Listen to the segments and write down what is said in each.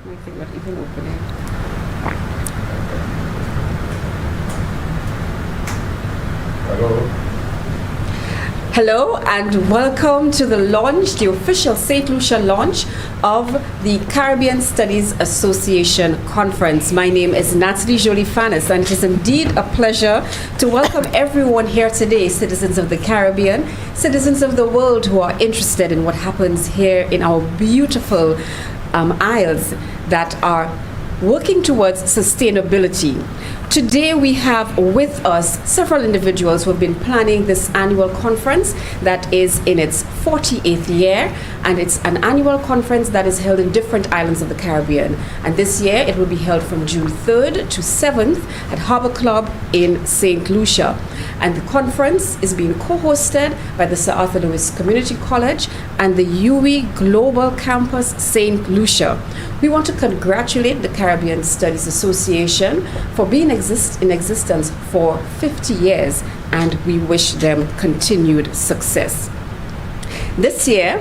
I think not even opening. Hello. Hello and welcome to the launch, the official St. Lucia launch of the Caribbean Studies Association Conference. My name is Natalie Jolie Fanis, and it is indeed a pleasure to welcome everyone here today, citizens of the Caribbean, citizens of the world who are interested in what happens here in our beautiful isles that are working towards sustainability. Today we have with us several individuals who have been planning this annual conference that is in its 48th year, and it's an annual conference that is held in different islands of the Caribbean. And this year it will be held from June 3rd to 7th at Harbour Club in St. Lucia. And the conference is being co-hosted by the Sir Arthur Lewis Community College and the UWI Global Campus St. Lucia. We want to congratulate the Caribbean Studies Association for being in existence for 50 years, and we wish them continued success. This year,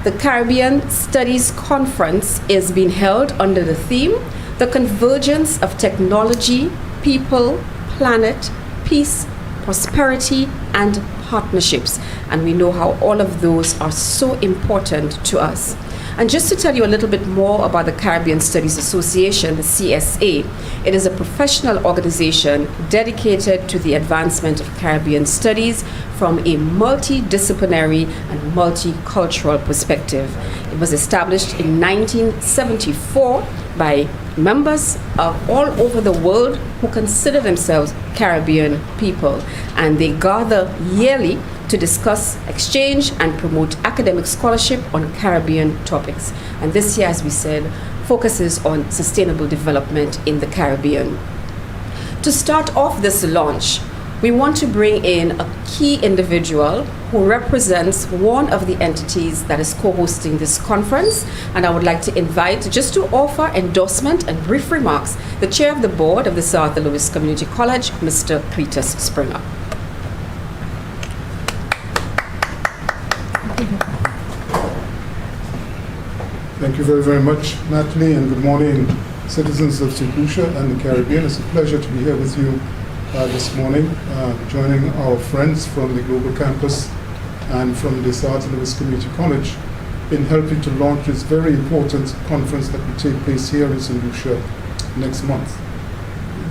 the Caribbean Studies Conference is being held under the theme, The Convergence of Technology, People, Planet, Peace, Prosperity, and Partnerships. And we know how all of those are so important to us. And just to tell you a little bit more about the Caribbean Studies Association, the CSA, it is a professional organization dedicated to the advancement of Caribbean studies from a multidisciplinary and multicultural perspective. It was established in 1974 by members of all over the world who consider themselves Caribbean people, and they gather yearly to discuss, exchange, and promote academic scholarship on Caribbean topics. And this year, as we said, focuses on sustainable development in the Caribbean. To start off this launch, we want to bring in a key individual who represents one of the entities that is co-hosting this conference. And I would like to invite, just to offer endorsement and brief remarks, the chair of the board of the Sir Arthur Lewis Community College, Mr. Cletus Springer. Thank you very, very much, Natalie, and good morning, citizens of St. Lucia and the Caribbean. It's a pleasure to be here with you this morning, joining our friends from the Global Campus and from the Sir Arthur Lewis Community College in helping to launch this very important conference that will take place here in St. Lucia next month.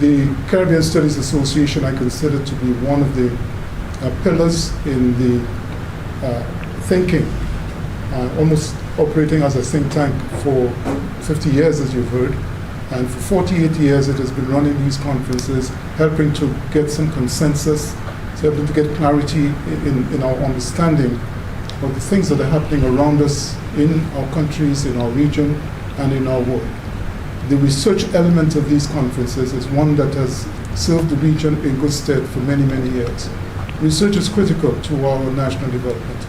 The Caribbean Studies Association I consider to be one of the pillars in the thinking, almost operating as a think tank for 50 years, as you've heard, and for 48 years it has been running these conferences, helping to get some consensus, helping to get clarity in our understanding of the things that are happening around us in our countries, in our region, and in our world. The research element of these conferences is one that has served the region in good stead for many, many years. Research is critical to our national development.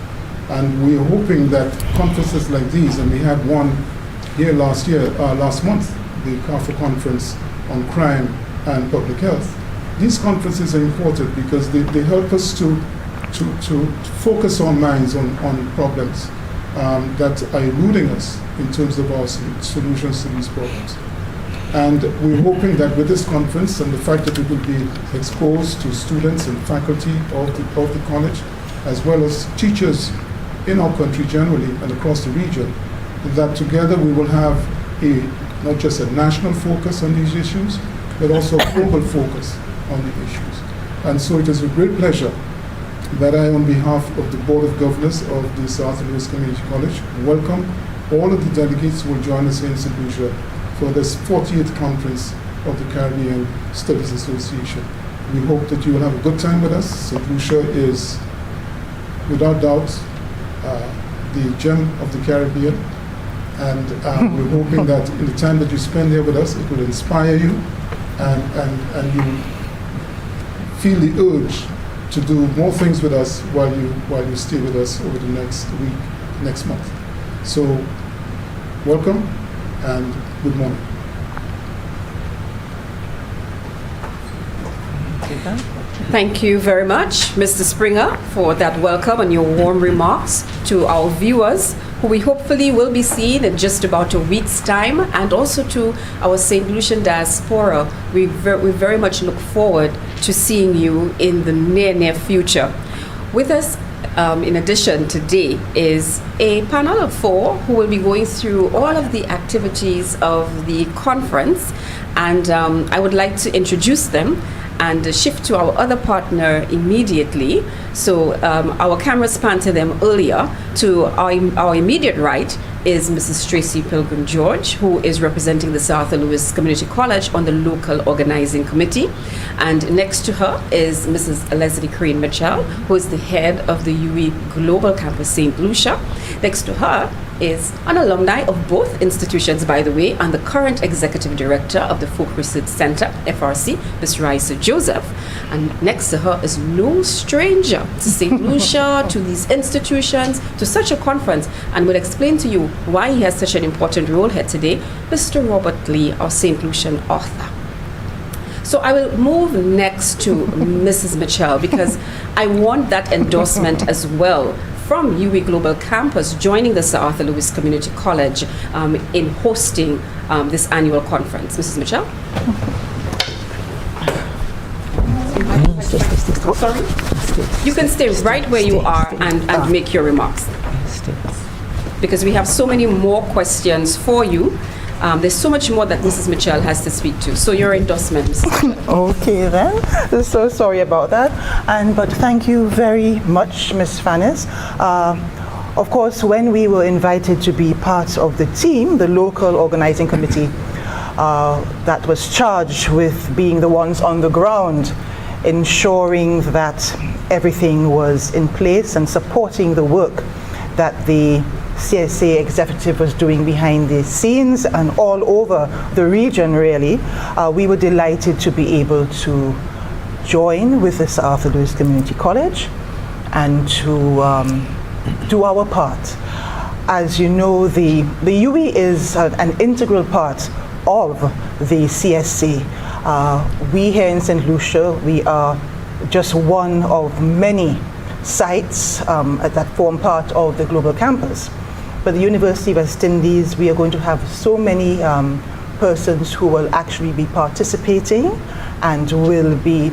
And we are hoping that conferences like these, and we had one here last month, the CAFA conference on crime and public health. These conferences are important because they help us to focus our minds on problems that are eluding us in terms of our solutions to these problems. And we're hoping that with this conference and the fact that it will be exposed to students and faculty of the college, as well as teachers in our country generally and across the region, that together we will have not just a national focus on these issues, but also a global focus on the issues. And so it is a great pleasure that I, on behalf of the Board of Governors of the Sir Arthur Lewis Community College, welcome all of the delegates who will join us here in St. Lucia for this 40th conference of the Caribbean Studies Association. We hope that you will have a good time with us. St. Lucia is, without doubt, the gem of the Caribbean, and we're hoping that in the time that you spend here with us, it will inspire you, and you feel the urge to do more things with us while you stay with us over the next week, next month. So, welcome and good morning. Thank you very much, Mr. Springer, for that welcome and your warm remarks to our viewers who we hopefully will be seeing in just about a week's time, and also to our St. Lucian diaspora. We very much look forward to seeing you in the near future. With us, in addition, today is a panel of 4 who will be going through all of the activities of the conference, and I would like to introduce them and shift to our other partner immediately. So our cameras pan to them earlier. To our immediate right is Mrs. Tracy Pilgrim George, who is representing the South Louis Community College on the local organizing committee. And next to her is Mrs. Leslie Crane Mitchell, who is the head of the UE Global Campus St. Lucia. Next to her is an alumni of both institutions, by the way, and the current executive director of the Folk Research Center, FRC, Ms. Raisa Joseph. And next to her is no stranger to St. Lucia, to these institutions, to such a conference, and will explain to you why he has such an important role here today, Mr. Robert Lee, our St. Lucian author. So I will move next to Mrs. Mitchell, because I want that endorsement as well from UE Global Campus joining the Sir Arthur Lewis Community College in hosting this annual conference. Mrs. Mitchell? Sorry? You can stay right where you are and make your remarks, because we have so many more questions for you. There's so much more that Mrs. Mitchell has to speak to. So your endorsement, Mrs. Mitchell. Okay then. So sorry about that. But thank you very much, Ms. Fannis. Of course, when we were invited to be part of the team, the local organizing committee that was charged with being the ones on the ground, ensuring that everything was in place and supporting the work that the CSA executive was doing behind the scenes and all over the region, really, we were delighted to be able to join with the Sir Arthur Lewis Community College and to do our part. As you know, the UE is an integral part of the CSA. We here in St. Lucia, we are just one of many sites that form part of the global campus. But the University of West Indies, we are going to have so many persons who will actually be participating and will be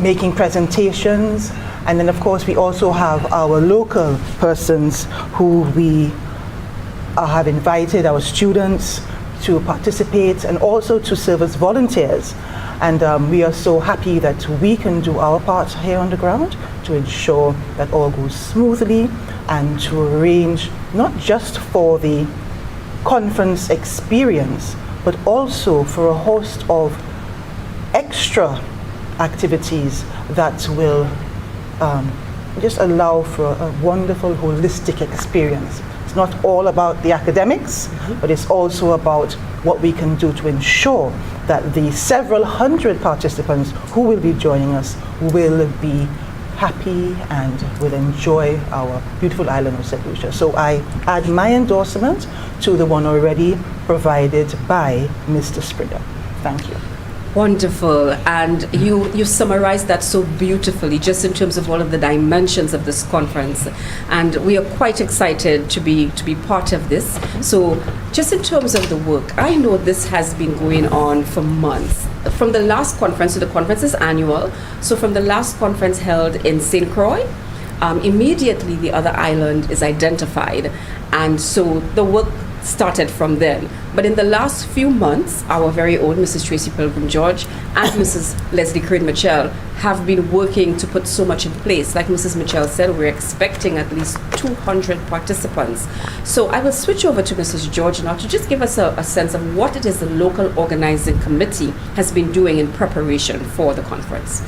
making presentations. And then of course we also have our local persons who we have invited, our students, to participate and also to serve as volunteers. And we are so happy that we can do our part here on the ground to ensure that all goes smoothly and to arrange not just for the conference experience, but also for a host of extra activities that will just allow for a wonderful holistic experience. It's not all about the academics, but it's also about what we can do to ensure that the several hundred participants who will be joining us will be happy and will enjoy our beautiful island of St. Lucia. So I add my endorsement to the one already provided by Mr. Springer. Thank you. Wonderful. And you summarized that so beautifully, just in terms of all of the dimensions of this conference. And we are quite excited to be part of this. So just in terms of the work, I know this has been going on for months. From the last conference, so the conference is annual. So from the last conference held in St. Croix, immediately the other island is identified. And so the work started from then. But in the last few months, our very own Mrs. Tracy Pilgrim George and Mrs. Leslie Crane Mitchell have been working to put so much in place. Like Mrs. Mitchell said, we're expecting at least 200 participants. So I will switch over to Mrs. George now to just give us a sense of what it is the local organizing committee has been doing in preparation for the conference.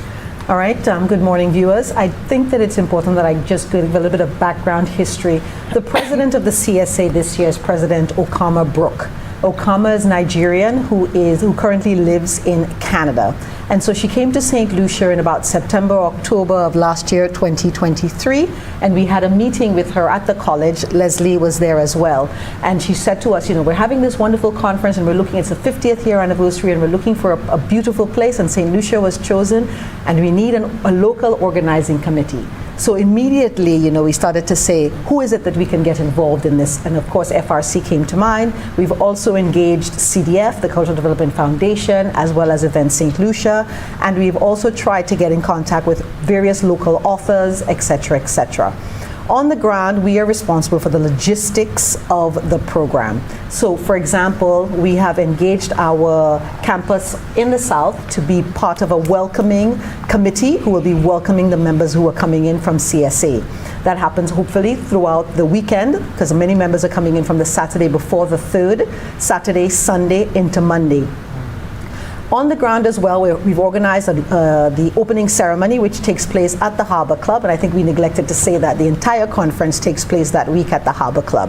All right, good morning, viewers. I think that it's important that I just give a little bit of background history. The president of the CSA this year is President Okama Brooke. Okama is Nigerian who currently lives in Canada. And so she came to St. Lucia in about September, October of last year, 2023. And we had a meeting with her at the college. Leslie was there as well. And she said to us, we're having this wonderful conference and it's the 50th year anniversary and we're looking for a beautiful place, and St. Lucia was chosen, and we need a local organizing committee. So immediately, you know, we started to say, who is it that we can get involved in this? And of course, FRC came to mind. We've also engaged CDF, the Cultural Development Foundation, as well as Event St. Lucia. And we've also tried to get in contact with various local authors, et cetera, et cetera. On the ground, we are responsible for the logistics of the program. So, for example, we have engaged our campus in the South to be part of a welcoming committee who will be welcoming the members who are coming in from CSA. That happens hopefully throughout the weekend, because many members are coming in from the Saturday before the 3rd, Saturday, Sunday into Monday. On the ground as well, we've organized the opening ceremony, which takes place at the Harbour Club, and I think we neglected to say that the entire conference takes place that week at the Harbour Club.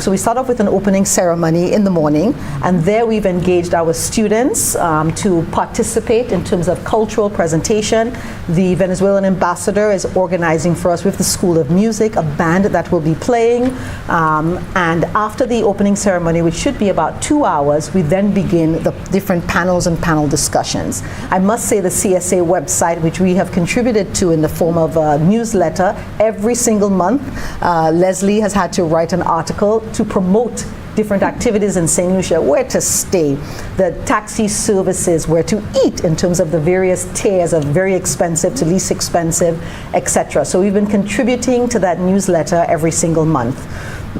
So we start off with an opening ceremony in the morning, and there we've engaged our students to participate in terms of cultural presentation. The Venezuelan ambassador is organizing for us with the School of Music a band that will be playing, and after the opening ceremony, which should be about 2 hours, we then begin the different panels and panel discussions. I must say the CSA website, which we have contributed to in the form of a newsletter every single month, Leslie has had to write an article to promote different activities in St. Lucia, where to stay, the taxi services, where to eat in terms of the various tiers of very expensive to least expensive, etc. So we've been contributing to that newsletter every single month.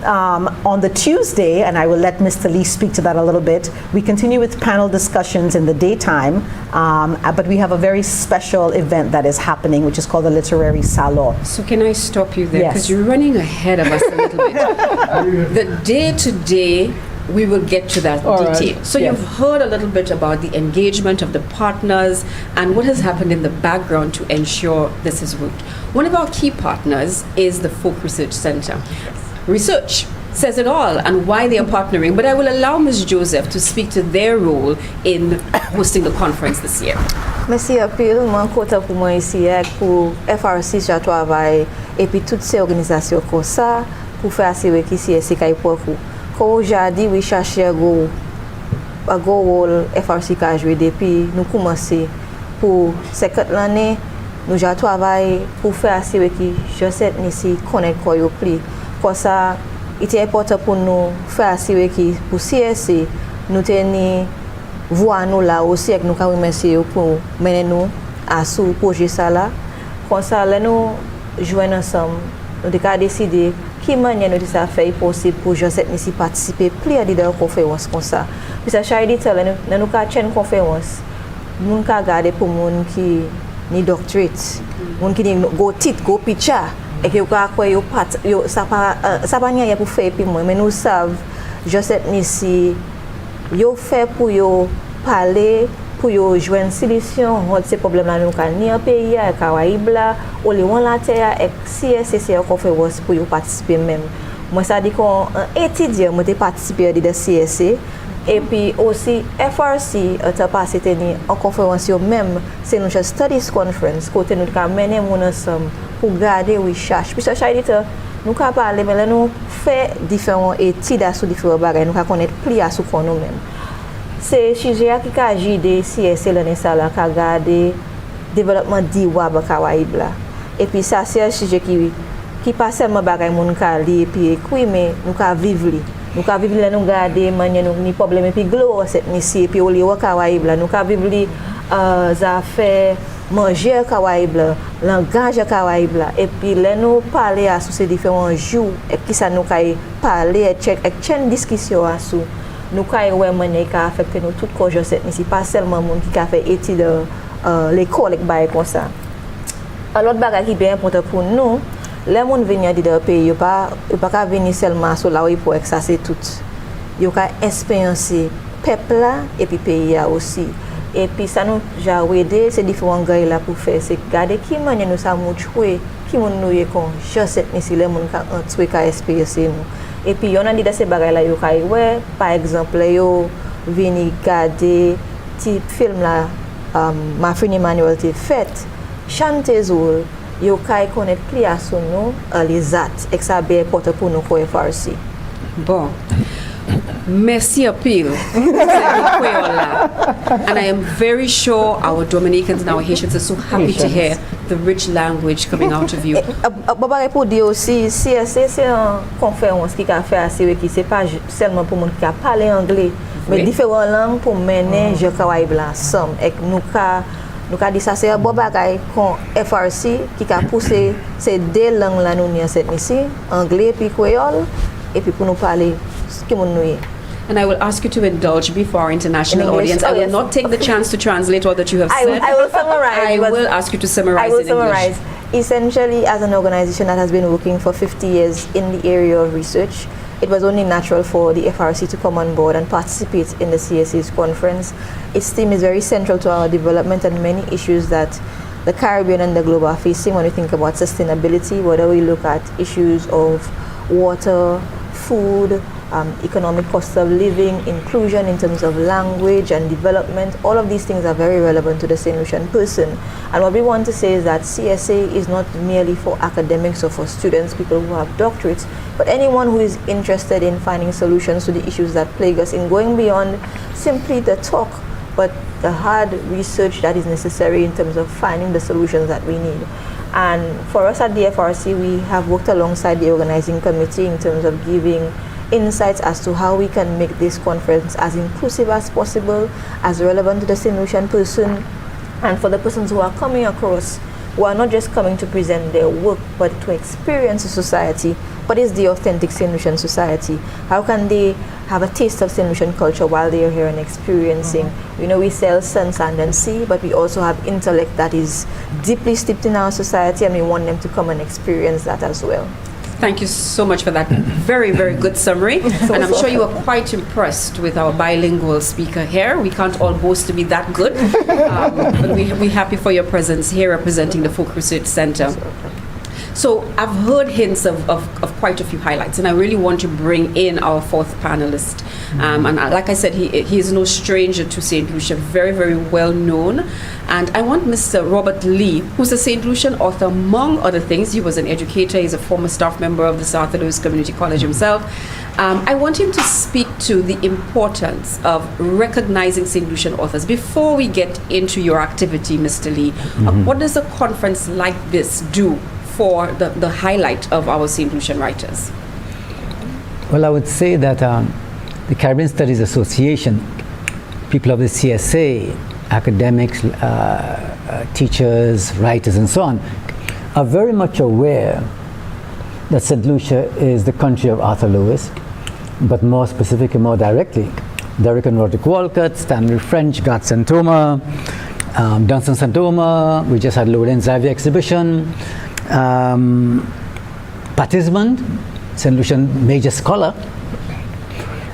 On the Tuesday, and I will let Mr. Lee speak to that a little bit, we continue with panel discussions in the daytime, but we have a very special event that is happening, which is called the Literary Salon. So can I stop you there? Yes. Because you're running ahead of us a little bit. The day-to-day, we will get to that detail. Right. So Yes. you've heard a little bit about the engagement of the partners and what has happened in the background to ensure this is worked. One of our key partners is the Folk Research Center. Research says it all and why they are partnering, but I will allow Ms. Joseph to speak to their role in hosting the conference this year. Merci apil, mwen konta pou mwen isi pour FRC ja travail et puis toutes ces organisations comme ça pour faire assurer ki CSC kay pour vous. Comme j'ai dit, we cherche un gros rôle FRC ka joué depuis nous commencer pour cette l'année, nous ja travail pour faire assurer ki je sais ici connaître quoi yo pli. Pour ça, il était important pour nous faire assurer que pour CSC, nous tenions voir nous là aussi et nous avons remercié pour mener nous à ce projet ça là. Comme ça, là nous joignons ensemble, nous avons décidé qui manière nous ça faire possible pour je sais ici participer plus à des conférences comme ça. Puis ça chaque éditeur là nous avons une conférence, nous avons garder pour monde qui ni doctorate, monde qui ni go titre, go picture. Et que ça pas rien pour faire puis moi mais nous savons je sais ici yo fait pour yo parler pour yo joindre solution de ces problèmes là nous ni en pays à Caraïbes là ou les la terre et CSC conférence pour yo participer même moi ça dit qu'on étudiant moi participer de CSC et puis aussi FRC a passé tenir en conférence même c'est une studies conference côté nous ca mener mon ensemble pour garder recherche puis ça éditeur nous ca parler mais là nous fait différents études sur différents bagages nous ca connaître plus à ce qu'on nous même c'est sujet qui ca agir de CSC l'année ça là ca garder développement d'Iwab Caraïbes là et puis ça c'est un sujet qui pas seulement bagages mon ca li et puis écrit mais nous ca vivre nous ca vivre là nous garder manière nous ni problème et puis gloire cette ici et puis au lieu Caraïbes là nous ca vivre ça fait manger Caraïbes là langage Caraïbes là et puis là nous parler à sur ces différents jours et qui ça nous ca parler et chaîne discussion à sur nous ca ouais manière qui affecter nous toute cause cette ici pas seulement monde qui a fait étude l'école bail comme ça alors bagage qui bien important pour nous les gens venir de pays yo pas venir seulement sur là pour ça c'est tout yo ka expériencer peuple là et puis pays là aussi et puis ça nous ja aider ces différents gars là pour faire c'est garder qui manière nous ça mouchoué qui mon nous y con je sais ici les gens ka entrer ka expériencer nous et puis on a dit dans ces bagages là yo ka ouais par exemple yo venir garder type film là ma fin Emmanuel t'est fait chanter yo kay connaître plus à son nom les actes et ça bien important pour nous pour FRC. Bon. Merci appeal. And I am very sure our Dominicans and our Haitians are so happy to hear the rich language coming out of you. Baba pour dire aussi, CSC c'est une conférence qui a fait assez qui c'est pas seulement pour monde qui a parlé anglais, mais différentes langues pour mener je travaille ensemble et nous ka dit ça c'est un bon bagage qu'on FRC qui a poussé ces deux langues là nous cette ici, anglais puis créole et puis pour nous parler ce que nous. And I will ask you to indulge me for our international audience. I will not take the chance to translate all that you have said. I will summarize. I will ask you to summarize. I will in summarize. English. Essentially, as an organization that has been working for 50 years in the area of research, it was only natural for the FRC to come on board and participate in the CSA's conference. Its theme is very central to our development and many issues that the Caribbean and the globe are facing when we think about sustainability, whether we look at issues of water, food, economic cost of living, inclusion in terms of language and development. All of these things are very relevant to the St. Lucian person. And what we want to say is that CSA is not merely for academics or for students, people who have doctorates, but anyone who is interested in finding solutions to the issues that plague us, in going beyond simply the talk, but the hard research that is necessary in terms of finding the solutions that we need. And for us at the FRC, we have worked alongside the organizing committee in terms of giving insights as to how we can make this conference as inclusive as possible, as relevant to the St. Lucian person, and for the persons who are coming across, who are not just coming to present their work, but to experience the society. What is the authentic St. Lucian society? How can they have a taste of St. Lucian culture while they are here and experiencing? You know, we sell sun, sand, and sea, but we also have intellect that is deeply steeped in our society, and we want them to come and experience that as well. Thank you so much for that very, very good summary. And I'm sure you are quite impressed with our bilingual speaker here. We can't all boast to be that good, but we're happy for your presence here representing the Folk Research Center. So I've heard hints of quite a few highlights, and I really want to bring in our fourth panelist. And like I said, he is no stranger to St. Lucia, very, very well known. And I want Mr. Robert Lee, who's a St. Lucian author, among other things. He was an educator. He's a former staff member of the South Louis Community College himself. I want him to speak to the importance of recognizing St. Lucian authors. Before we get into your activity, Mr. Lee, what does a conference like this do for the highlight of our St. Lucian writers? Well, I would say that the Caribbean Studies Association, people of the CSA, academics, teachers, writers, and so on, are very much aware that St. Lucia is the country of Arthur Lewis, but more specifically, more directly, Derrick and Roderick Walcott, Stanley French, Garth Santoma, Dunstan Santoma. We just had Loden Xavier exhibition. Patismond, St. Lucian major scholar.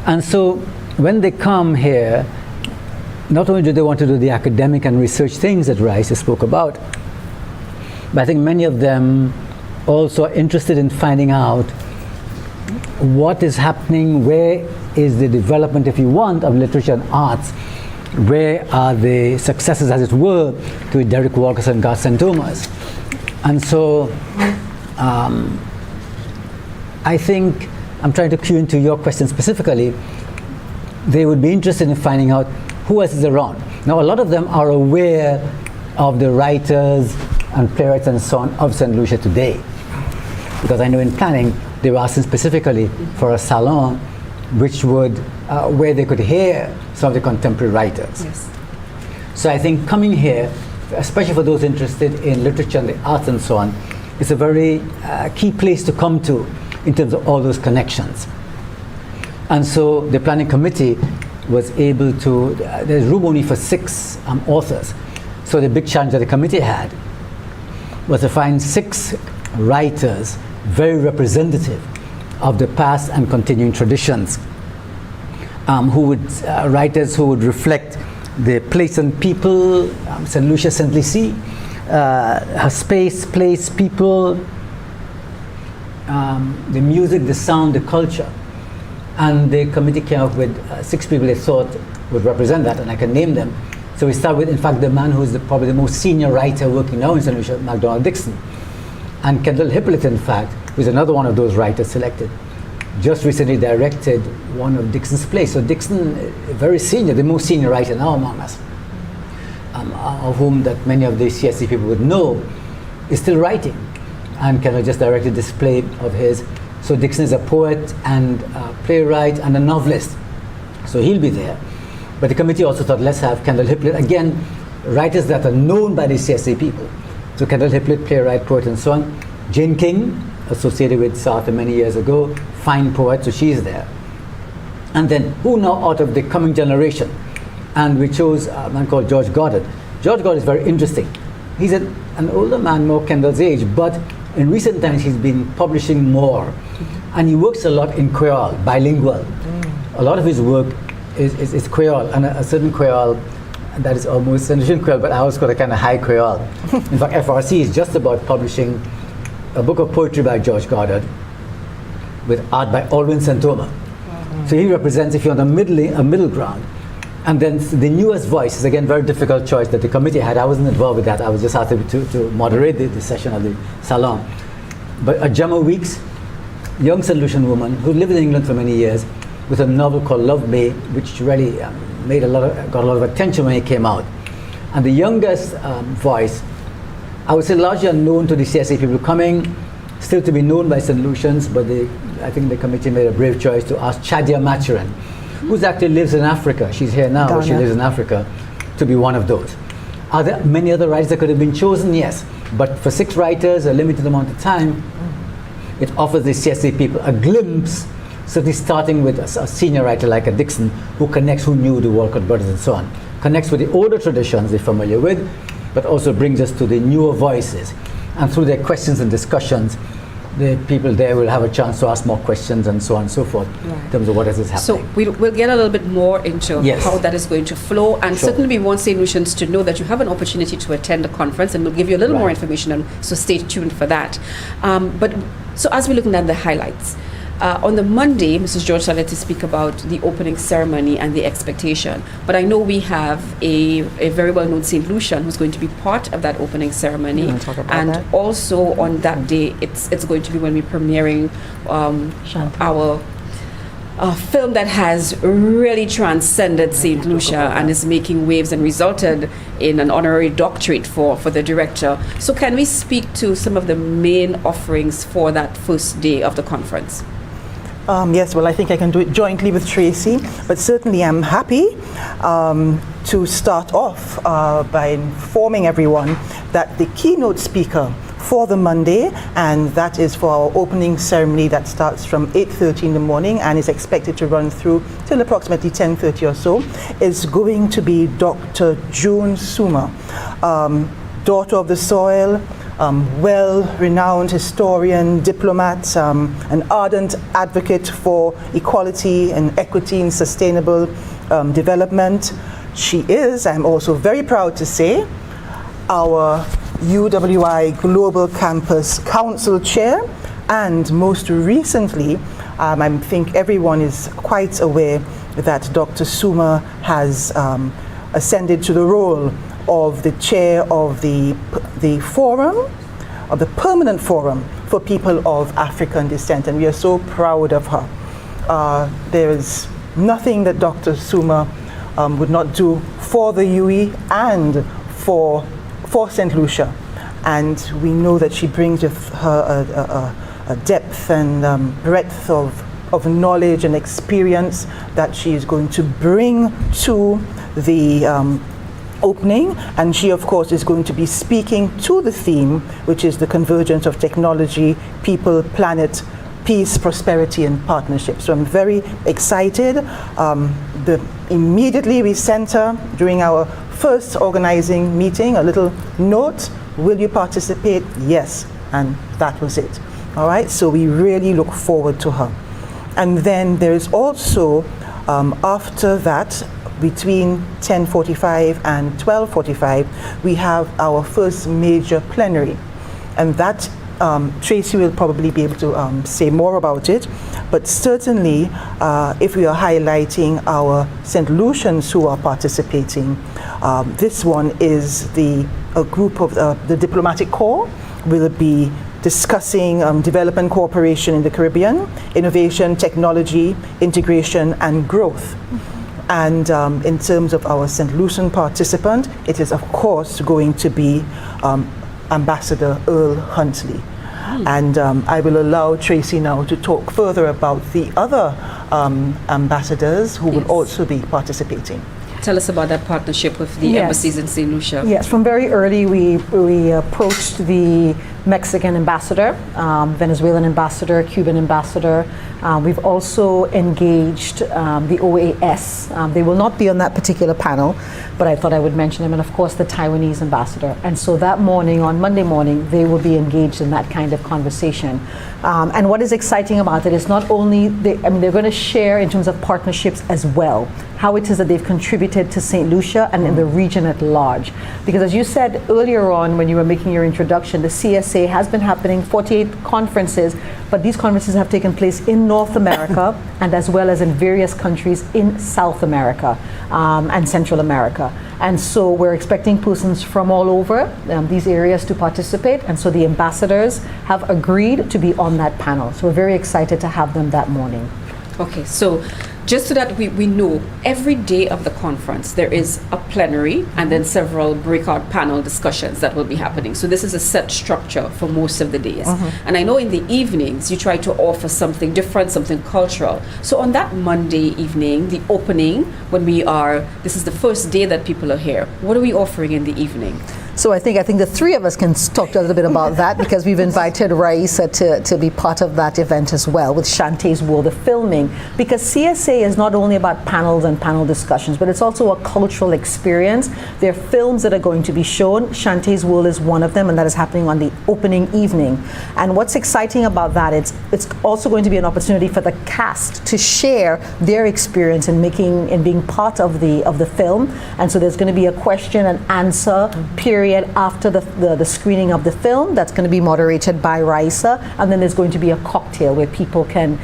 And so when they come here, not only do they want to do the academic and research things that Rice spoke about, but I think many of them also are interested in finding out what is happening, where is the development, if you want, of literature and arts, where are the successes, as it were, to Derrick Walcott and Garth Santomas. And so I think, I'm trying to cue into your question specifically, they would be interested in finding out who else is around. Now, a lot of them are aware of the writers and playwrights and so on of St. Lucia today. Because I know in planning, they were asking specifically for a salon which would, where they could hear some of the contemporary writers. Yes. So I think coming here, especially for those interested in literature and the arts and so on, is a very key place to come to in terms of all those connections. And so the planning committee was able to, there's room only for 6 authors. So the big challenge that the committee had was to find 6 writers very representative of the past and continuing traditions, writers who would reflect the place and people, St. Lucia, St. Lucie, her space, place, people, the music, the sound, the culture. And the committee came up with 6 people they thought would represent that, and I can name them. So we start with, in fact, the man who is probably the most senior writer working now in St. Lucia, MacDonald Dixon. And Kendall Hippolyte, in fact, who is another one of those writers selected. just recently directed one of Dixon's plays. So Dixon, very senior, the most senior writer now among us, of whom that many of the CSC people would know, is still writing, and kind of just directed this play of his. So Dixon is a poet and a playwright and a novelist, so he'll be there. But the committee also thought, let's have Kendall Hiplet, again, writers that are known by the CSA people. So Kendall Hiplet, playwright, poet, and so on. Jane King, associated with Sartre many years ago, fine poet, so she's there. And then, who now out of the coming generation? And we chose a man called George Goddard. George Goddard is very interesting. He's an older man, more Kendall's age, but in recent times he's been publishing more. And he works a lot in Creole, bilingual. A lot of his work is Creole, and a certain Creole that is almost Indonesian Creole, but I always call it kind of high Creole. In fact, FRC is just about publishing a book of poetry by George Goddard with art by Alwyn Santoma. So he represents, if you're on a middle ground. And then the newest voice is, again, very difficult choice that the committee had. I wasn't involved with that. I was just asked to moderate the session at the salon. But Gemma Weeks, young St. Lucian woman who lived in England for many years, with a novel called Love May, which really got a lot of attention when it came out. And the youngest voice, I would say largely unknown to the CSA people coming, still to be known by St. Lucians, but I think the committee made a brave choice to ask Chadia Maturin, who actually lives in Africa. She's here now, but she lives in Africa, to be one of those. Are there many other writers that could have been chosen? Yes. But for 6 writers, a limited amount of time, it offers the CSA people a glimpse, certainly starting with a senior writer like a Dixon, who knew the Walcott brothers and so on, connects with the older traditions they're familiar with, but also brings us to the newer voices. And through their questions and discussions, the people there will have a chance to ask more questions and so on and so forth, in terms of what is happening. So we'll get a little bit more into how that is going to flow, and certainly we want St. Lucians to know that you have an opportunity to attend the conference, and we'll give you a little more information, and so stay tuned for that. But so as we're looking at the highlights, on the Monday, Mrs. George started to speak about the opening ceremony and the expectation. But I know we have a very well-known St. Lucian who's going to be part of that opening ceremony. And that? Also on that day, it's going to be when we're premiering our film that has really transcended St. Lucia and is making waves and resulted in an honorary doctorate for the director. So can we speak to some of the main offerings for that first day of the conference? Yes, well, I think I can do it jointly with Tracy, but certainly I'm happy to start off by informing everyone that the keynote speaker for the Monday, and that is for our opening ceremony that starts from 8:30 in the morning and is expected to run through till approximately 10:30 or so, is going to be Dr. June Suma, daughter of the soil, well-renowned historian, diplomat, an ardent advocate for equality and equity and sustainable development. She is, I'm also very proud to say, our UWI Global Campus Council Chair, and most recently, I think everyone is quite aware that Dr. Suma has ascended to the role of the chair of the forum, of the permanent forum for people of African descent, and we are so proud of her. There is nothing that Dr. Suma would not do for the UE and for St. Lucia, and we know that she brings with her a depth and breadth of knowledge and experience that she is going to bring to the opening, and she of course is going to be speaking to the theme, which is the convergence of technology, people, planet, peace, prosperity, and partnership. So I'm very excited. Immediately we sent her, during our first organizing meeting, a little note: will you participate? Yes. And that was it. All right, so we really look forward to her. And then there is also, after that, between 10:45 and 12:45, we have our first major plenary. And that, Tracy will probably be able to say more about it, but certainly if we are highlighting our St. Lucians who are participating, this one is a group of the Diplomatic Corps will be discussing development cooperation in the Caribbean, innovation, technology, integration, and growth. And in terms of our St. Lucian participant, it is of course going to be Ambassador Earl Huntley. And I will allow Tracy now to talk further about the other ambassadors who will also be participating. Tell us about that partnership with the embassies in St. Lucia. Yes, from very early we approached the Mexican ambassador, Venezuelan ambassador, Cuban ambassador. We've also engaged the OAS. They will not be on that particular panel, but I thought I would mention them, and of course the Taiwanese ambassador. And so that morning, on Monday morning, they will be engaged in that kind of conversation. And what is exciting about it is not only, they're going to share in terms of partnerships as well, how it is that they've contributed to St. Lucia and in the region at large. Because as you said earlier on when you were making your introduction, the CSA has been happening, 48 conferences, but these conferences have taken place in North America and as well as in various countries in South America and Central America. And so we're expecting persons from all over these areas to participate, and so the ambassadors have agreed to be on that panel. So we're very excited to have them that morning. Okay, so just so that we know, every day of the conference there is a plenary and then several breakout panel discussions that will be happening. So this is a set structure for most of the days. And I know in the evenings you try to offer something different, something cultural. So on that Monday evening, the opening, this is the first day that people are here, what are we offering in the evening? So I think the three of us can talk a little bit about that, because we've invited Raisa to be part of that event as well with Shantae's World, the filming, because CSA is not only about panels and panel discussions, but it's also a cultural experience. There are films that are going to be shown. Shantae's World is one of them, and that is happening on the opening evening. And what's exciting about that, it's also going to be an opportunity for the cast to share their experience in being part of the film. And so there's going to be a question and answer period after the screening of the film that's going to be moderated by Raisa, and then there's going to be a cocktail where people can,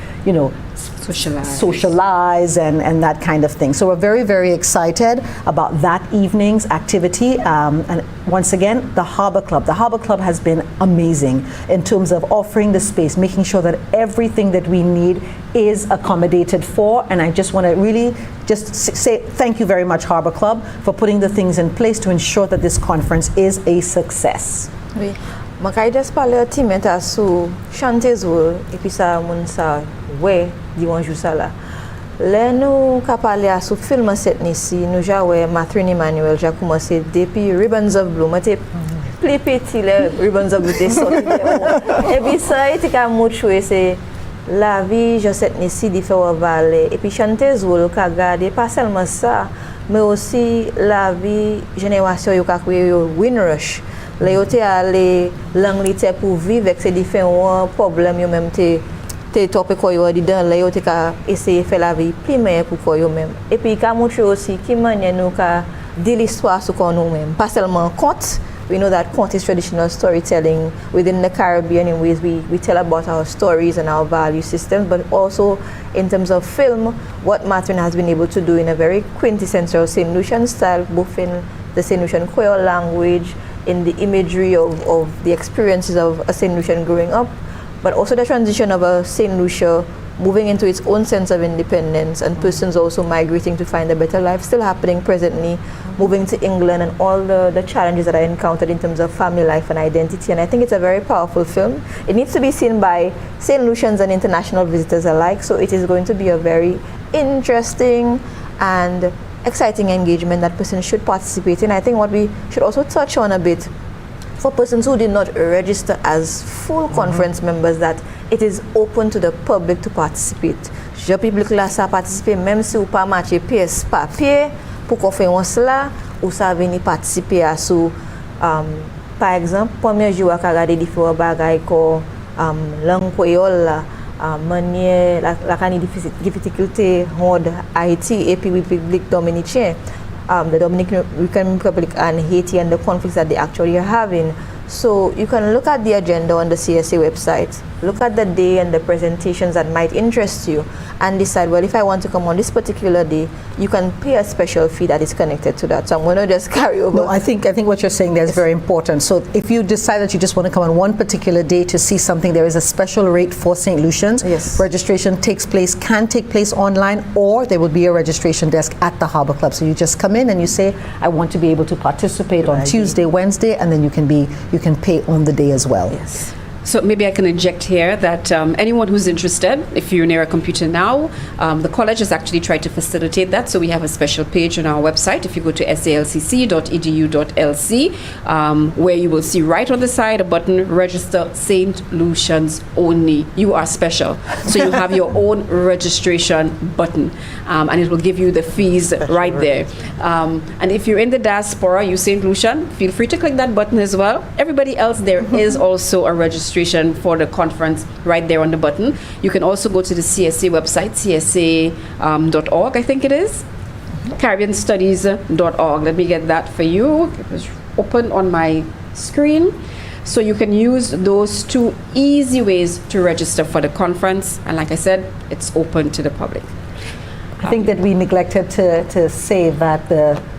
socialize and that kind of thing. So we're very, very excited about that evening's activity. And once again, the Harbor Club. The Harbor Club has been amazing in terms of offering the space, making sure that everything that we need is accommodated for. And I just want to really just say thank you very much, Harbor Club, for putting the things in place to ensure that this conference is a success. Oui. Makai just parler timeta sou Shantae's World et puis ça moun sa ouais dimanche ça là. Là nous ka parler sou film cette ici nous ja ouais Mathurin Emmanuel ja commencé depuis Ribbons of Blue mate plus petit les Ribbons of Blue sorti et puis ça était ka mouchoué c'est la vie je cette ici différent valer et puis Shantae's World ka garder pas seulement ça mais aussi la vie génération yo ka créé Windrush. Là yo te aller l'Angleterre pour vivre avec ces différents problèmes yo même te topé quoi yo dedans là yo te ka essayer faire la vie plus meilleure pour quoi yo même et puis ka montrer aussi qui manière nous ka dire l'histoire sur quoi nous même pas seulement conte. We know that conte is traditional storytelling within the Caribbean in ways we tell about our stories and our value systems, but also in terms of film, what Mathurin has been able to do in a very quintessential St. Lucian style, both in the St. Lucian Creole language, in the imagery of the experiences of a St. Lucian growing up, but also the transition of a St. Lucia moving into its own sense of independence and persons also migrating to find a better life, still happening presently, moving to England and all the challenges that I encountered in terms of family life and identity. And I think it's a very powerful film. It needs to be seen by St. Lucians and international visitors alike, so it is going to be a very interesting and exciting engagement that persons should participate in. I think what we should also touch on a bit for persons who did not register as full conference members, that it is open to the public to participate. Je public là ça participer même si ou pas matcher pièce papier pour conférence là ou ça venir participer à sous par exemple premier jour à regarder différents bagages comme langue créole là manière la difficulté horde Haïti et puis République Dominicaine, the Dominican Republic and Haiti and the conflicts that they actually are having. So you can look at the agenda on the CSA website look at the day and the presentations that might interest you, and decide, well, if I want to come on this particular day, you can pay a special fee that is connected to that. So I'm going to just carry over. No, I think what you're saying there is very important. So if you decide that you just want to come on one particular day to see something, there is a special rate for St. Lucians. Yes. Registration can take place online, or there will be a registration desk at the Harbor Club. So you just come in and you say, I want to be able to participate on Tuesday, Wednesday, and then you can pay on the day as well. Yes. So maybe I can inject here that anyone who's interested, if you're near a computer now, the college has actually tried to facilitate that. So we have a special page on our website. If you go to salcc.edu.lc, where you will see right on the side a button, register St. Lucians only. You are special. So you have your own registration button, and it will give you the fees right there. And if you're in the diaspora, you St. Lucian, feel free to click that button as well. Everybody else, there is also a registration for the conference right there on the button. You can also go to the CSA website, csa.org, I think it is, caribbeanstudies.org. Let me get that for you. It was open on my screen. So you can use those two easy ways to register for the conference. And like I said, it's open to the public. I think that we neglected to say that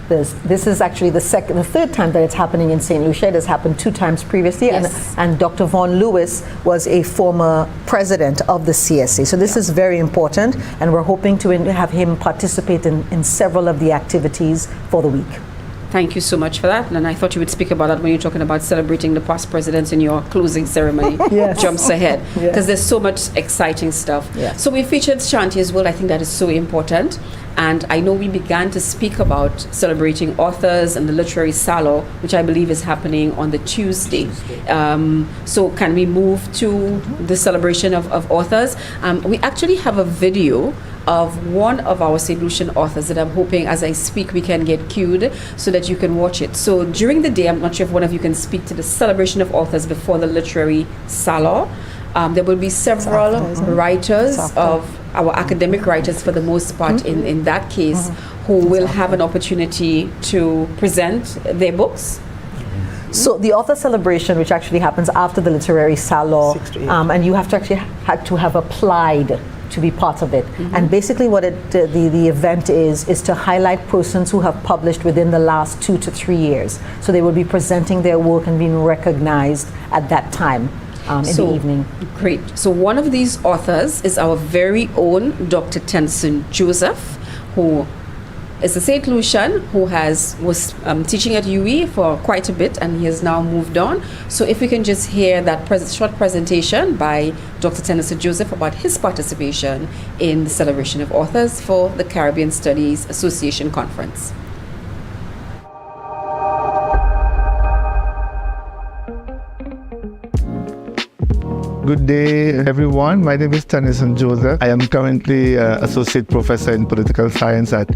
this is actually the third time that it's happening in St. Lucia. It has happened 2 times previously, yes. and Dr. Vaughn Lewis was a former president of the CSA. So this is very important, and we're hoping to have him participate in several of the activities for the week. Thank you so much for that. And I thought you would speak about that when you're talking about celebrating the past presidents in your closing ceremony. Yes. Jumps ahead. Because Yes. there's so much exciting stuff. Yes. So we featured Shanti as well. I think that is so important. And I know we began to speak about celebrating authors and the literary salon, which I believe is happening on the Tuesday. So can we move to the celebration of authors? We actually have a video of one of our St. Lucian authors that I'm hoping as I speak we can get queued so that you can watch it. So during the day, I'm not sure if one of you can speak to the celebration of authors before the literary salon. There will be several writers of our academic writers for the most part in that case who will have an opportunity to present their books. So the author celebration, which actually happens after the literary salon, 6 to 8. and you have to actually have applied to be part of it. And basically what the event is to highlight persons who have published within the last 2 to 3 years. So they will be presenting their work and being recognized at that time in the evening. Great. So one of these authors is our very own Dr. Tennyson Joseph, who is a St. Lucian who was teaching at UE for quite a bit, and he has now moved on. So if we can just hear that short presentation by Dr. Tennyson Joseph about his participation in the celebration of authors for the Caribbean Studies Association Conference. Good day, everyone. My name is Tennyson Joseph. I am currently Associate Professor in Political Science at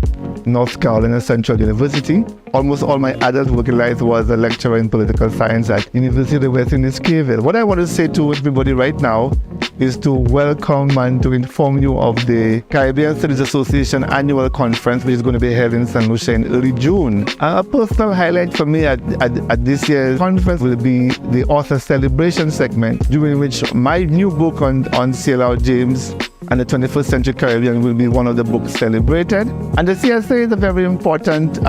North Carolina Central University. Almost all my adult working life was a lecturer in Political Science at University of West Indies, Cayville. What I want to say to everybody right now is to welcome and to inform you of the Caribbean Studies Association Annual Conference, which is going to be held in St. Lucia in early June. A personal highlight for me at this year's conference will be the author celebration segment, during which my new book on C.L.R. James and the 21st Century Caribbean will be one of the books celebrated. And the CSA is a very important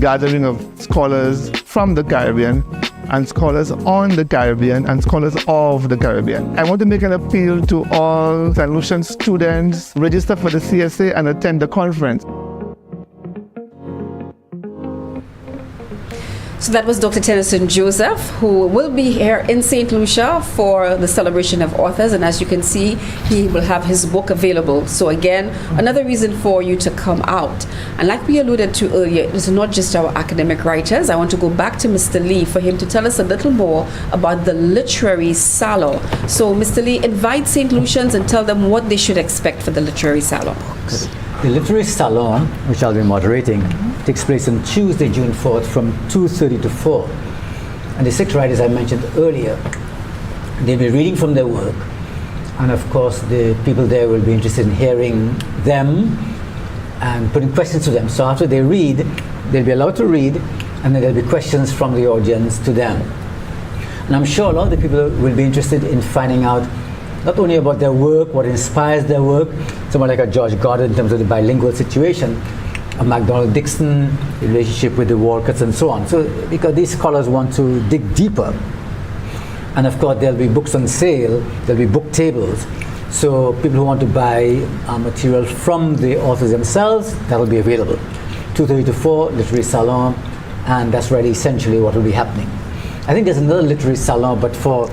gathering of scholars from the Caribbean and scholars on the Caribbean and scholars of the Caribbean. I want to make an appeal to all St. Lucian students, register for the CSA and attend the conference. So that was Dr. Tennyson Joseph, who will be here in St. Lucia for the celebration of authors. And as you can see, he will have his book available. So again, another reason for you to come out. And like we alluded to earlier, it's not just our academic writers. I want to go back to Mr. Lee for him to tell us a little more about the literary salon. So Mr. Lee, invite St. Lucians and tell them what they should expect for the literary salon. The Literary Salon, which I'll be moderating, takes place on Tuesday, June 4th from 2:30 to 4. And the 6 writers I mentioned earlier, they'll be reading from their work. And of course, the people there will be interested in hearing them and putting questions to them. So after they read, they'll be allowed to read, and then there'll be questions from the audience to them. And I'm sure a lot of the people will be interested in finding out not only about their work, what inspires their work, someone like a George Goddard in terms of the bilingual situation, a MacDonald Dixon, the relationship with the Walcotts and so on. So because these scholars want to dig deeper. And of course there'll be books on sale, there'll be book tables. So people who want to buy material from the authors themselves, that'll be available. 2:30 to 4, literary salon, and that's really essentially what will be happening. I think there's another literary salon, but for,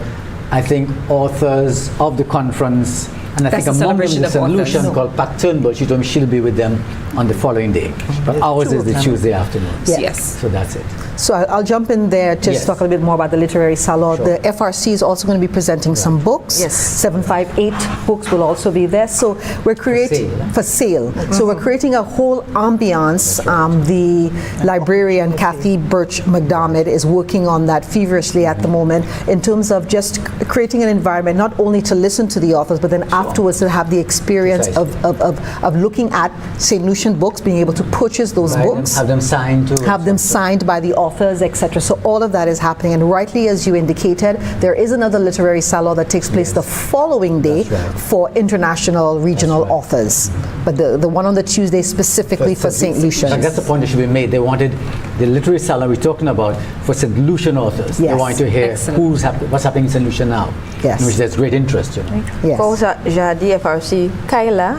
I think, authors of the conference, and I That's think the among them celebration is a of St. authors. Lucian called Pat Turnbull. She told me she'll be with them on the following day. But ours is the Tuesday afternoon. Yeah. Yes. So that's it. So I'll jump in there to Yes. talk a little bit more about the literary salon. Sure. The FRC is also going to be presenting some books. Yes. 758 books will also be there. So we're creating for sale. So we're creating a whole ambiance. The librarian Kathy Birch McDermott is working on that feverishly at the moment in terms of just creating an environment not only to listen to the authors, but then afterwards to have the experience of looking at St. Lucian books, being able to purchase those books. Have them signed too. Have them signed by the authors, etc. So all of that is happening, and rightly as you indicated, there is another literary salon that takes place the following day for international regional authors. But the one on the Tuesday specifically for St. Lucian. That's the point that should be made. They wanted the literary salon we're talking about for St. Lucian authors. They Yes. wanted to hear Excellent. what's happening in St. Lucian now. Yes. In which there's great interest, you know. Yes. Comme j'ai dit FRC, Kaila,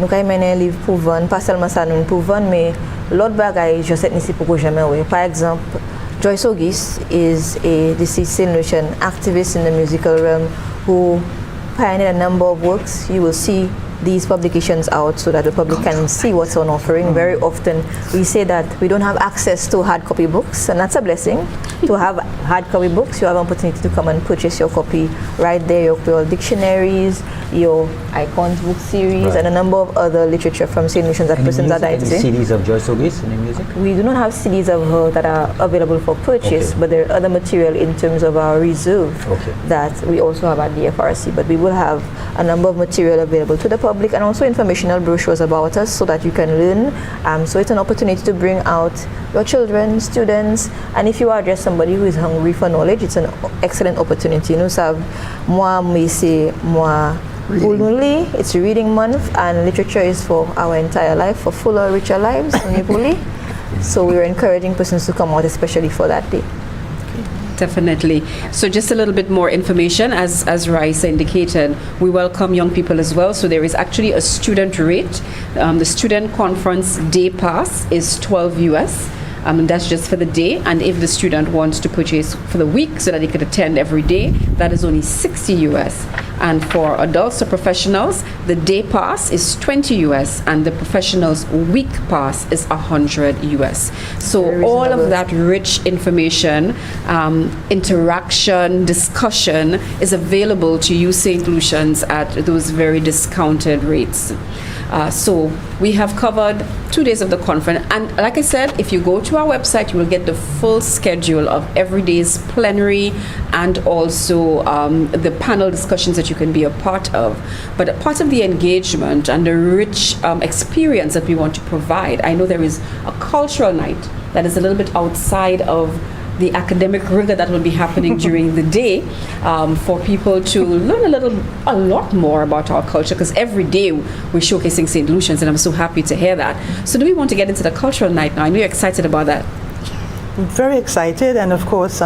nous avons mené un livre pour vendre, pas seulement ça nous pour vendre, mais l'autre bagaille, je sais ici pour jamais oui. Par exemple, Joyce August is a deceased St. Lucian activist in the musical realm who pioneered a number of works. You will see these publications out so that the public can see what's on offering. Very often we say that we don't have access to hard copy books, and that's a blessing. To have hard copy books, you have an opportunity to come and purchase your copy right there, your Creole dictionaries, your Icons book series, and a number of other literature from St. Lucians that persons are dying to Any say. CDs of Joyce August, any music? We do not have CDs of her that are available for purchase, Okay. but there are other material in terms of our reserve Okay. that we also have at the FRC. But we will have a number of material available to the public and also informational brochures about us so that you can learn. So it's an opportunity to bring out your children, students, and if you are just somebody who is hungry for knowledge, it's an excellent opportunity. You know, so moi, only it's reading month, and literature is for our entire life, for fuller, richer lives. So we're encouraging persons to come out, especially for that day. Definitely. So just a little bit more information, as Raisa indicated, we welcome young people as well. So there is actually a student rate. The student conference day pass is $12 US. That's just for the day, and if the student wants to purchase for the week so that they could attend every day, that is only $60 US. And for adults or professionals, the day pass is $20 US, and the professionals week pass is $100 US. So all of that rich information, interaction, discussion is available to you St. Lucians at those very discounted rates. So we have covered 2 days of the conference, and like I said, if you go to our website, you will get the full schedule of every day's plenary and also the panel discussions that you can be a part of. But a part of the engagement and the rich experience that we want to provide, I know there is a cultural night that is a little bit outside of the academic rigor that will be happening during the day, for people to learn a lot more about our culture, because every day we're showcasing St. Lucians, and I'm so happy to hear that. So do we want to get into the cultural night now? I know you're excited about that. Very excited, and of course,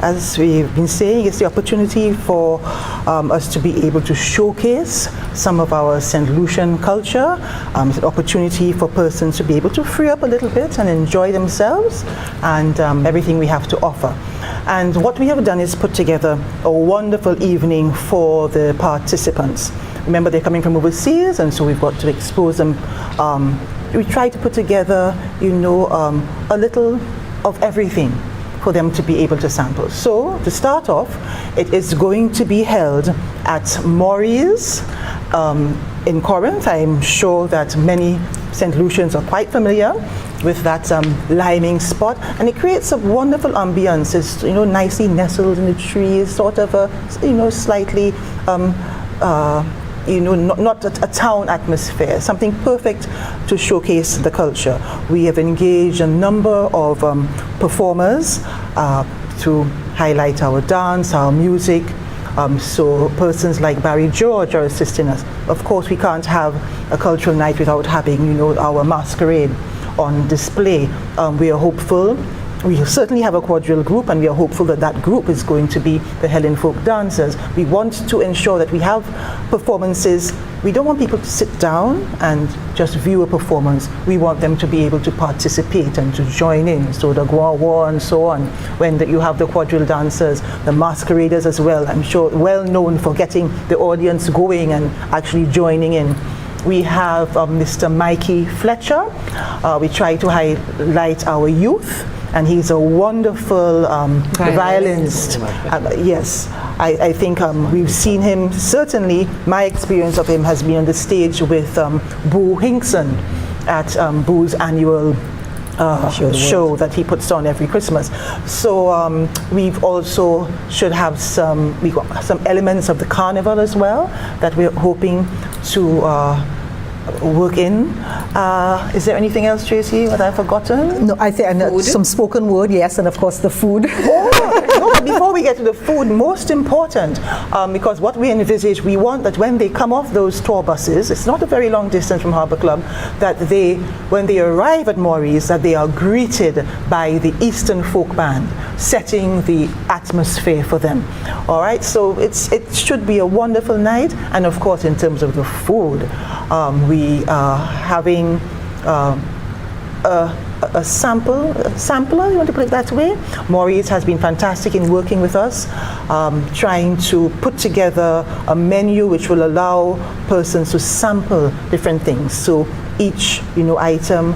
as we've been saying, it's the opportunity for us to be able to showcase some of our St. Lucian culture. It's an opportunity for persons to be able to free up a little bit and enjoy themselves and everything we have to offer. And what we have done is put together a wonderful evening for the participants. Remember, they're coming from overseas, and so we've got to expose them. We try to put together, a little of everything for them to be able to sample. So to start off, it is going to be held at Maury's in Corinth. I'm sure that many St. Lucians are quite familiar with that liming spot, and it creates a wonderful ambience. It's nicely nestled in the trees, sort of a slightly not a town atmosphere, something perfect to showcase the culture. We have engaged a number of performers to highlight our dance, our music, So persons like Barry George are assisting us. Of course, we can't have a cultural night without having, our masquerade on display. We are hopeful. We certainly have a quadrille group, and we are hopeful that that group is going to be the Helen Folk Dancers. We want to ensure that we have performances. We don't want people to sit down and just view a performance. We want them to be able to participate and to join in. So the guawa and so on. When you have the quadrille dancers, the masqueraders as well, I'm sure well known for getting the audience going and actually joining in. We have Mr. Mikey Fletcher. We try to highlight our youth, and he's a wonderful violinist. Yes, I think we've seen him, certainly my experience of him has been on the stage with Boo Hinkson at Boo's annual show that he puts on every Christmas. So we've also should have some elements of the carnival as well that we're hoping to work in. Is there anything else, Tracy, that I've forgotten? No, I think some spoken word, yes, and of course the food. No, but before we get to the food, most important, because what we envisage, we want that when they come off those tour buses, it's not a very long distance from Harbour Club, that when they arrive at Maurice, that they are greeted by the Eastern Folk Band, setting the atmosphere for them. All right, so it should be a wonderful night, and of course, in terms of the food, we are having a sampler, you want to put it that way? Maurice has been fantastic in working with us, trying to put together a menu which will allow persons to sample different things. So each, item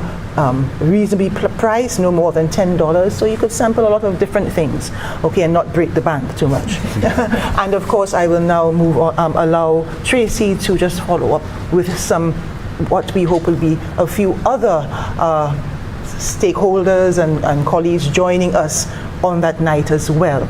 reasonably priced, no more than $10, so you could sample a lot of different things, okay, and not break the bank too much. And of course, I will now move on, allow Tracy to just follow up with what we hope will be a few other stakeholders and colleagues joining us on that night as well.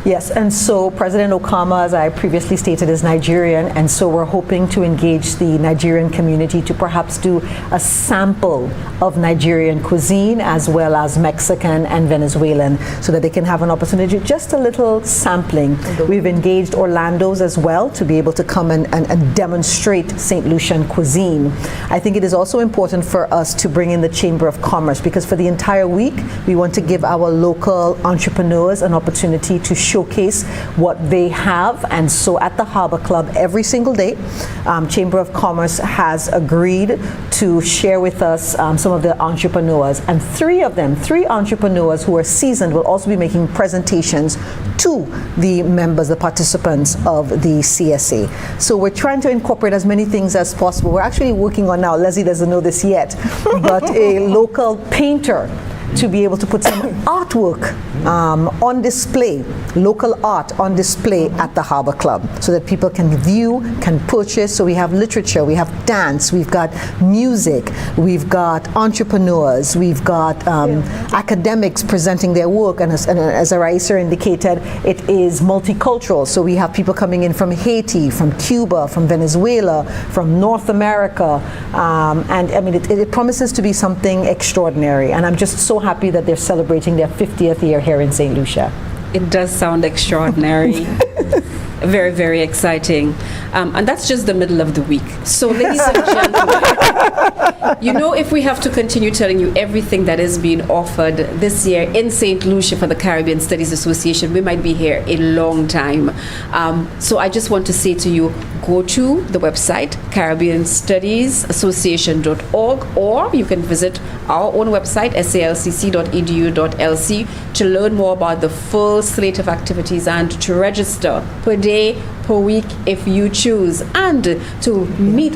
Yes, and so President Okama, as I previously stated, is Nigerian, and so we're hoping to engage the Nigerian community to perhaps do a sample of Nigerian cuisine as well as Mexican and Venezuelan, so that they can have an opportunity, just a little sampling. We've engaged Orlando's as well to be able to come and demonstrate St. Lucian cuisine. I think it is also important for us to bring in the Chamber of Commerce, because for the entire week, we want to give our local entrepreneurs an opportunity to showcase what they have. And so at the Harbour Club every single day, Chamber of Commerce has agreed to share with us some of the entrepreneurs, and three entrepreneurs who are seasoned will also be making presentations to the members, the participants of the CSA. So we're trying to incorporate as many things as possible. We're actually working on now, Leslie doesn't know this yet, but a local painter to be able to put some artwork on display, local art on display at the Harbour Club, so that people can view, can purchase. So we have literature, we have dance, we've got music, we've got entrepreneurs, we've got academics presenting their work, and as Araisa indicated, it is multicultural. So we have people coming in from Haiti, from Cuba, from Venezuela, from North America, and I mean, it promises to be something extraordinary, and I'm just so happy that they're celebrating their 50th year here in St. Lucia. It does sound extraordinary. Very, very exciting. And that's just the middle of the week. So, ladies and gentlemen, if we have to continue telling you everything that is being offered this year in St. Lucia for the Caribbean Studies Association, we might be here a long time. So I just want to say to you, go to the website, caribbeanstudiesassociation.org, or you can visit our own website, salcc.edu.lc, to learn more about the full slate of activities and to register per day, per week, if you choose, and to meet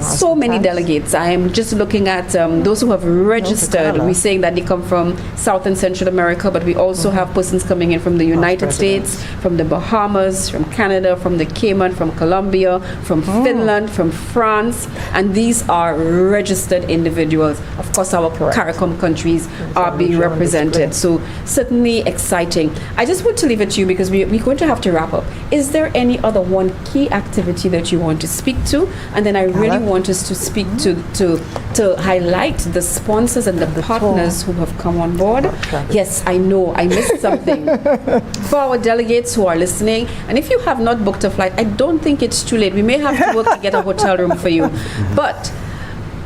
so many delegates. I am just looking at those who have registered. We're saying that they come from South and Central America, but we also have persons coming in from the United States, from the Bahamas, from Canada, from the Cayman, from Colombia, from Finland, from France, and these are registered individuals. Of course, our CARICOM countries are being represented, so certainly exciting. I just want to leave it to you because we're going to have to wrap up. Is there any other one key activity that you want to speak to? And then I really want us to speak to highlight the sponsors and the partners who have come on board. Yes, I know I missed something. For our delegates who are listening, and if you have not booked a flight, I don't think it's too late. We may have to work to get a hotel room for you. But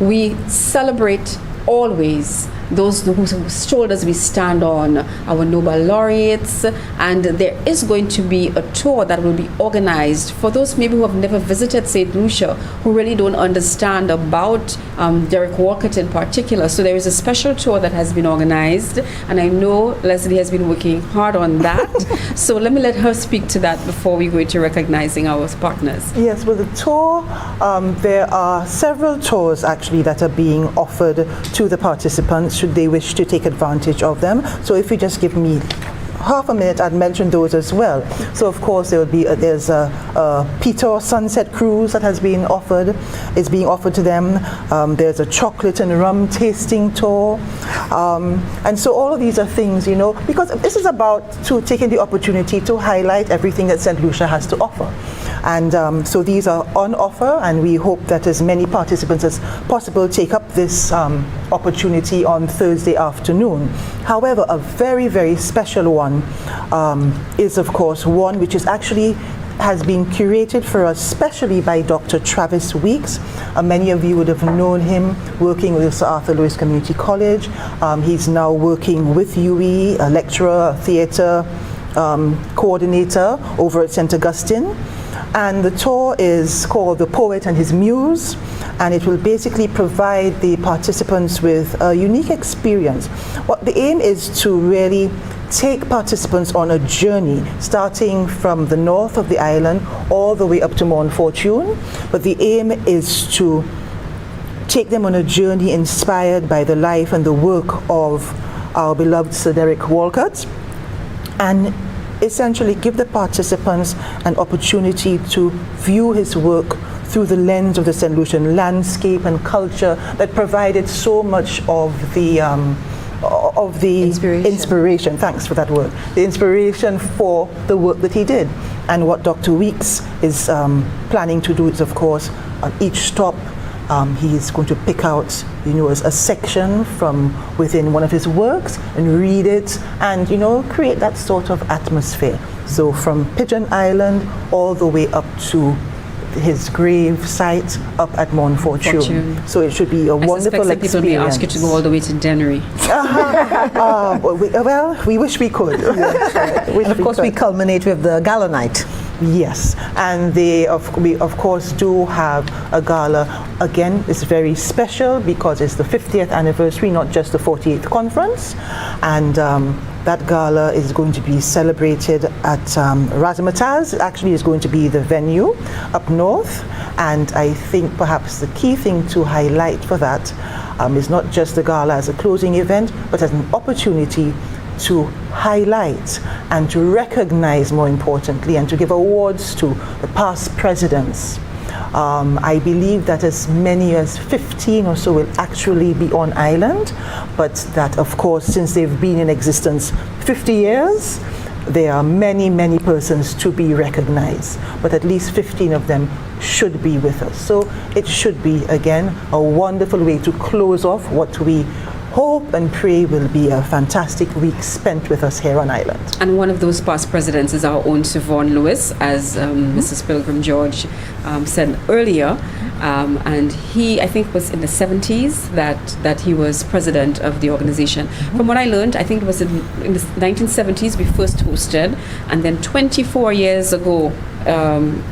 we celebrate always those whose shoulders we stand on, our Nobel laureates, and there is going to be a tour that will be organized for those maybe who have never visited St. Lucia, who really don't understand about Derek Walcott in particular. So there is a special tour that has been organized, and I know Leslie has been working hard on that. So let me let her speak to that before we go into recognizing our partners. Yes, well, the tour, there are several tours actually that are being offered to the participants should they wish to take advantage of them. So if you just give me half a minute, I'd mention those as well. So of course there will be there's a Peter Sunset Cruise that has been offered. It's being offered to them. There's a chocolate and rum tasting tour, and so all of these are things, you know, because this is about taking the opportunity to highlight everything that St. Lucia has to offer. And so these are on offer, and we hope that as many participants as possible take up this opportunity on Thursday afternoon. However, a very, very special one is, of course, one which is actually has been curated for us specially by Dr. Travis Weeks. Many of you would have known him working with Sir Arthur Lewis Community College. He's now working with UE, a lecturer, a theatre coordinator over at St. Augustine. And the tour is called The Poet and His Muse, and it will basically provide the participants with a unique experience. What the aim is to really take participants on a journey starting from the north of the island all the way up to Mount Fortune, but the aim is to take them on a journey inspired by the life and the work of our beloved Sir Derek Walcott, and essentially give the participants an opportunity to view his work through the lens of the St. Lucian landscape and culture that provided so much of the inspiration. Thanks for that word. The inspiration for the work that he did. And what Dr. Weeks is planning to do is, of course, on each stop, he is going to pick out, you know, a section from within one of his works and read it and, you know, create that sort of atmosphere. So from Pigeon Island all the way up to his grave site up at Mount Fortune. So it should be a wonderful experience. People may ask you to go all the way to Dennery. Well, we wish we could. And of course, we culminate with the gala night. Yes, and we of course do have a gala. Again, it's very special because it's the 50th anniversary, not just the 48th conference, and that gala is going to be celebrated at Razzmatazz. Actually, is going to be the venue up north, and I think perhaps the key thing to highlight for that is not just the gala as a closing event, but as an opportunity to highlight and to recognize, more importantly, and to give awards to the past presidents. I believe that as many as 15 or so will actually be on island, but that, of course, since they've been in existence 50 years, there are many, many persons to be recognized, but at least 15 of them should be with us. So it should be, again, a wonderful way to close off what we hope and pray will be a fantastic week spent with us here on island. And one of those past presidents is our own Siobhan Lewis, as Mrs. Pilgrim George said earlier. And he, I think, was in the 70s that he was president of the organization. From what I learned, I think it was in the 1970s we first hosted, and then 24 years ago,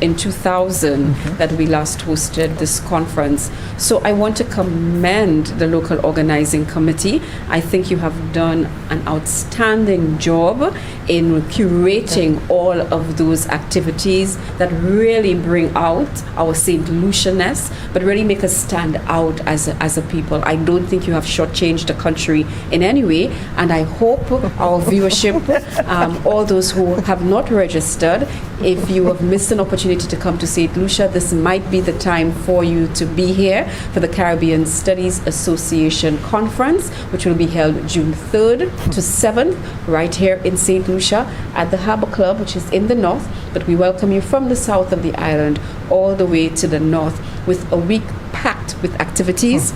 in 2000, that we last hosted this conference. So I want to commend the local organizing committee. I think you have done an outstanding job in curating all of those activities that really bring out our St. Lucianness, but really make us stand out as a people. I don't think you have shortchanged the country in any way, and I hope our viewership, all those who have not registered, If you have missed an opportunity to come to St. Lucia, this might be the time for you to be here for the Caribbean Studies Association Conference, which will be held June 3rd to 7th, right here in St. Lucia at the Harbour Club, which is in the north. But we welcome you from the south of the island all the way to the north with a week packed with activities.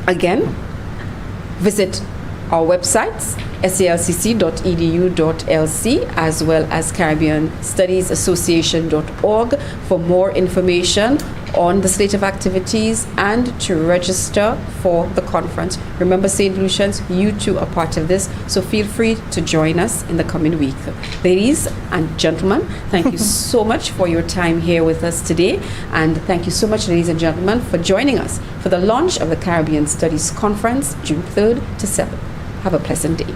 Again, visit our websites, salcc.edu.lc, as well as caribbeanstudiesassociation.org for more information on the slate of activities and to register for the conference. Remember, St. Lucians, you too are part of this, so feel free to join us in the coming week. Ladies and gentlemen, thank you so much for your time here with us today, and thank you so much, ladies and gentlemen, for joining us for the launch of the Caribbean Studies Conference, June 3rd to 7th. Have a pleasant day.